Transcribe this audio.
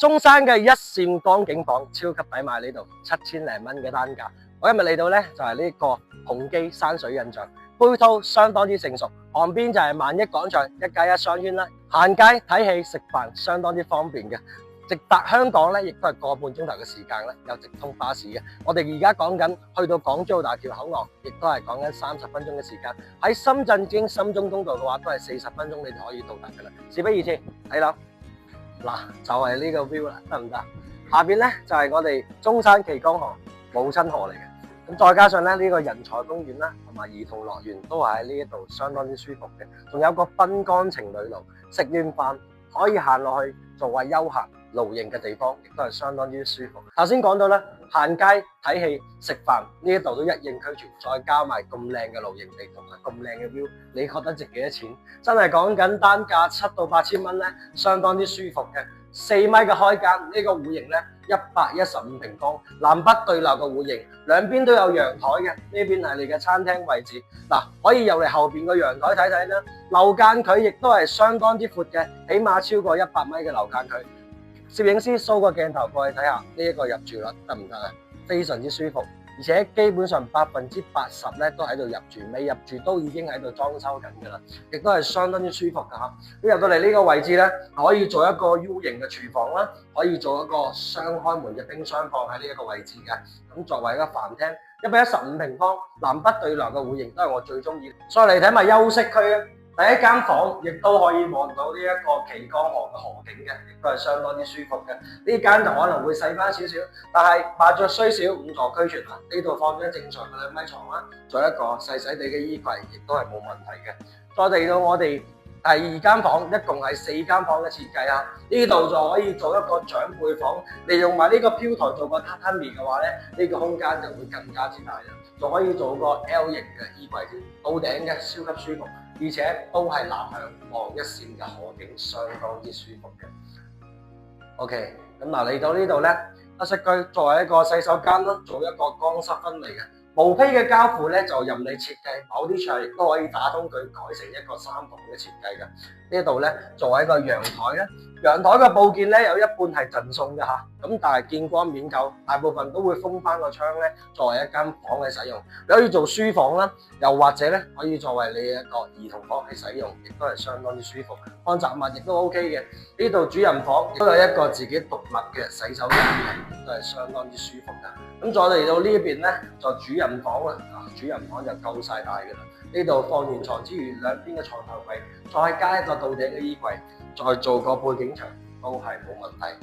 中山嘅一線光景房超級抵買，呢度7000零蚊嘅單價。我今日嚟到呢，就係呢個鴻基山水印象，配套相當之成熟，旁邊就係萬益廣場，1+1商圈啦，行街睇戲食飯相當之方便嘅。直達香港咧，亦都係個半鐘頭嘅時間咧，有直通巴士嘅。我哋而家講緊去到港珠澳大橋口岸，亦都係講緊30分鐘嘅時間。喺深圳經深中通道嘅話，都係40分鐘你就可以到達噶啦。事不宜遲，睇樓嗱就係呢個 view 啦，得唔得？下邊咧就係我哋中山祈江河母親河嚟嘅。咁再加上咧呢個人才公園啦，同埋兒童樂園都係喺呢一度相當之舒服嘅。仲有個濱江情侶路，食完飯可以行落去作為休閒露營嘅地方，亦都係相當之舒服。頭先講到啦，行街睇戲食飯呢一度都一應俱全，再加埋咁靚嘅露營地同埋咁靚嘅 view，你覺得值幾多錢？真係講緊單價7到8千蚊咧，相當之舒服嘅。4米嘅開間，呢個戶型咧115平方，南北對流嘅戶型，兩邊都有陽台嘅。呢邊係你嘅餐廳位置，嗱可以入嚟後邊個陽台睇睇啦。樓間距亦都係相當之闊嘅，起碼超過100米嘅樓間距。攝影師掃個鏡頭過去睇下呢一個入住率得唔得啊？非常之舒服，而且基本上80%咧都喺度入住，未入住都已經喺度裝修緊噶啦，亦都係相當之舒服噶吓。咁入到嚟呢個位置咧，可以做一個 U 型嘅廚房啦，可以做一個雙開門嘅冰箱放喺呢一個位置嘅。咁作為一個飯廳，115平方，南北對流嘅戶型都係我最中意。再嚟睇埋休息區啊！第一間房亦都可以望到呢一個祈江河嘅河景嘅，亦都係相當之舒服嘅。呢間就可能會細翻少少，但係麻雀雖小五臟俱全啊！呢度放咗正常嘅2米床啦，仲有一個細細地嘅衣櫃，亦都係冇問題嘅。再嚟到我哋第2間房，一共係4間房嘅設計啊！呢度就可以做一個長輩房，利用埋呢個飄台做個榻榻米嘅話咧，呢個空間就會更加之大啦。仲可以做個 L 型嘅衣櫃，到頂嘅超級舒服。而且都係南向望一線嘅河景，相當之舒服嘅。OK，咁嗱嚟到呢度咧，得室區作為一個洗手間啦，做一個乾濕分離嘅毛坯嘅交付咧，就任你設計，某啲牆亦都可以打通佢，改成一個3房嘅設計嘅。呢度咧作為一個陽台咧，陽台嘅部件咧有一半係贈送嘅嚇，咁但係見光免購，大部分都會封翻個窗咧，作為一間房嘅使用。你可以做書房啦，又或者咧可以作為你一個兒童房去使用，亦都係相當之舒服。看雜物亦都 OK 嘅。呢度主人房亦都有一個自己獨立嘅洗手間，亦都係相當之舒服㗎。咁再嚟到呢一邊咧，就主人房啦，主人房就夠晒大㗎啦。呢度放完床之餘，兩邊嘅床頭櫃，再加一個到頂嘅衣櫃，再做個背景牆，都係冇問題。